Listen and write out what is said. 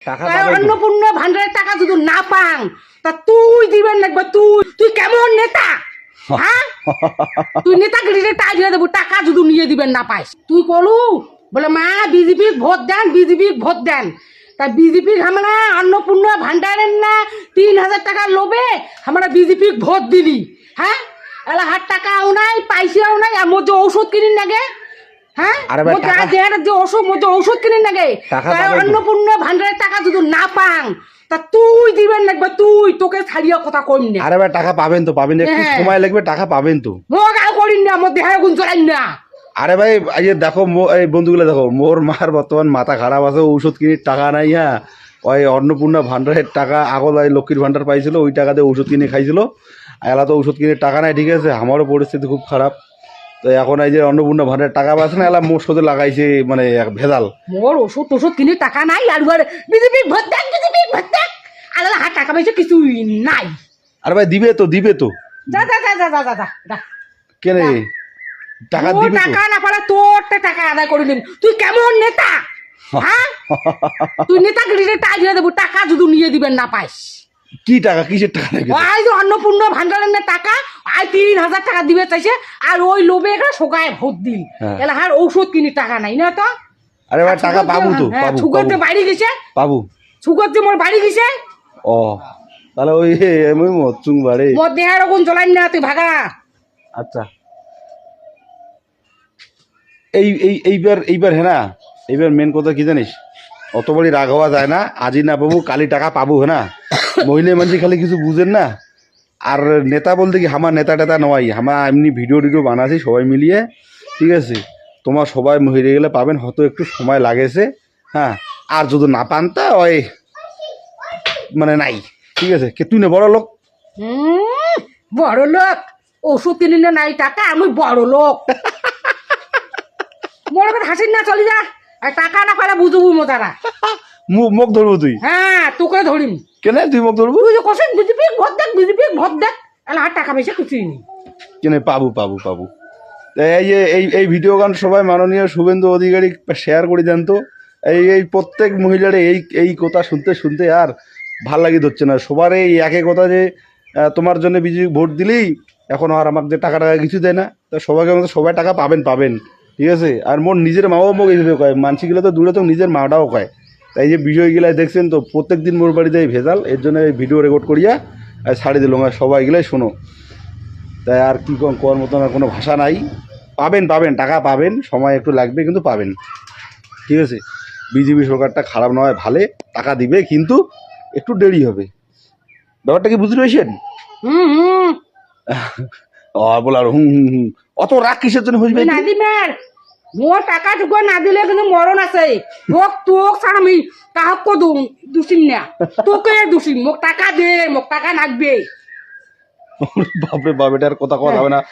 অন্নপূর্ণা ভান্ডারের টাকা যদি না পাং তা তুই দিবেন লাগবে। তুই কেমন নেতা? হ্যাঁ, তুই নেতাগিরিতে টাই দিয়ে দেবো টাকা যদি নিয়ে দিবেন না পাইস। তুই কলু বলে মা বিজেপি ভোট দেন, বিজেপি ভোট দেন। তা বিজেপি আমরা অন্নপূর্ণা ভান্ডারের না 3000 টাকা লোভে আমরা বিজেপি ভোট দিলি। হ্যাঁ, এলা হাত টাকাও নাই, পয়সাও নাই, আর মোর যে ঔষধ কিনিন লাগে। হ্যাঁ, যে ঔষধ কিনিন লাগে। অন্নপূর্ণা ভান্ডারের টাকা যদি না পাং তা তুই দিবেন লাগবে। তোকে ছাড়িয়া কথা কইম না। আরে ভাই টাকা পাবেন তো, পাবেন, একটু সময় লাগবে, টাকা পাবেন তো। মোক আর করিন না, আমার দেহার গুণ চলাইন না। আরে ভাই এই যে দেখো এই বন্ধুগুলো দেখো, মোর মার বর্তমান মাথা খারাপ আছে, ঔষধ কিনির টাকা নাই। হ্যাঁ, ওই অন্নপূর্ণা ভান্ডারের টাকা আগল লক্ষ্মীর ভান্ডার পাইছিল, ওই টাকা দিয়ে ঔষধ কিনে খাইছিল। এলা তো ঔষধ কিনে টাকা নাই, ঠিক আছে, আমারও পরিস্থিতি খুব খারাপ। তো এখন এই যে অন্নপূর্ণা ভান্ডারের টাকা পাচ্ছে না, এলা মোর সাথে লাগাইছে মানে ভেজাল। মোর ওষুধ কিনে টাকা নাই, আর বিজেপি ভোট দেন, বিজেপি ভোট দেন। আর হাত টাকা পাইছে কিছুই নাই। আরে ভাই দিবে তো, দিবে তো। যা যা যা যা যা যা কেনে টাকা দিবে তো। টাকা না পারে তোর টাকা আদায় করে নিন। তুই কেমন নেতা? হ্যাঁ, তুই নেতাগিরিতে টাই দিয়ে দেবো টাকা যদি নিয়ে দিবেন না পাইস। কি টাকা, কিসের টাকা নাকি? ওই যে অন্নপূর্ণা ভান্ডারের না টাকা 3000 টাকা দিবে চাইছে, আর ওই লোভে একটা শোকায় ভোট দিল। এলাকার ঔষধ কিনি টাকা নাই না তো। আরে ভাই টাকা পাবো তো, পাবো। সুগরতে বাড়ি গেছে, পাবো। সুগরতে মোর বাড়ি গেছে। ও তাহলে ওই এমই মচুং বাড়ি মোর দেহার গুণ চলাইন না, তুই ভাগা। আচ্ছা এইবার হ্যাঁ না, এইবার মেন কথা কি জানিস, অত বড়ি রাগ হওয়া যায় না। আজি না পাবো কালি টাকা পাবো, হ্যাঁ না। মহিলা মানুষ খালি কিছু বুঝেন না। আর নেতা বলতে কি আমার নেতা টেতা নয়, আমার এমনি ভিডিও টিডিও বানাচ্ছি সবাই মিলিয়ে, ঠিক আছে। তোমার সবাই মহিলা গেলে পাবেন, হয়তো একটু সময় লাগেছে। হ্যাঁ, আর যদি না পান তা ওই মানে নাই, ঠিক আছে। কে তুই না বড় লোক? বড় লোক ওষুধ কিনে না নাই টাকা, আমি বড় লোক। মনে করে হাসির না, চলি যা। আর টাকা না পালে বুঝবো মোতারা। মুখ ধরবো তুই? হ্যাঁ, তোকে ধরিম। কেন তুই মুখ ধরবো? তুই যে কোসেন বিজেপি ভোট দেখ, বিজেপি ভোট দেখ, এলা আর টাকা পয়সা কিছুই নেই। কেন পাবো পাবো পাবো। এই যে এই ভিডিও গান সবাই মাননীয় শুভেন্দু অধিকারী শেয়ার করে দেন তো। এই প্রত্যেক মহিলার এই কথা শুনতে শুনতে আর ভাল লাগি ধরছে না। সবার এই একই কথা যে তোমার জন্য বিজেপি ভোট দিলেই এখন আর আমাকে যে টাকা কিছু দেয় না। তা সবাইকে মতো সবাই টাকা পাবেন, ঠিক আছে। আর মোর নিজের মাও মোক এইভাবে কয়, মানসিগুলো তো দূরে তো নিজের মাটাও কয়। তাই যে বিষয়গুলাই দেখছেন তো, প্রত্যেক দিন মোর বাড়িতে এই ভেজাল। এর জন্য এই ভিডিও রেকর্ড করিয়া ছাড়ি দিল, সবাইগুলাই শোনো। তাই আর কি করার মতন আর কোনো ভাষা নাই। পাবেন টাকা পাবেন, সময় একটু লাগবে কিন্তু পাবেন, ঠিক আছে। বিজেপি সরকারটা খারাপ নয়, ভালো টাকা দিবে, কিন্তু একটু দেরি হবে। ব্যাপারটা কি বুঝতে পেরেছেন? বলার অত রাগ কিসের জন্য হইবে? না দিবেন মোর টাকা টুকু না দিলে কিন্তু মরণ আছে। মোক তোক ছাড়া আমি কাহক দোষিম না, তোকে দোষিম। মোক টাকা দে, মোক টাকা লাগবে। বাপরে বাপ, এটার কথা কথা হবে না।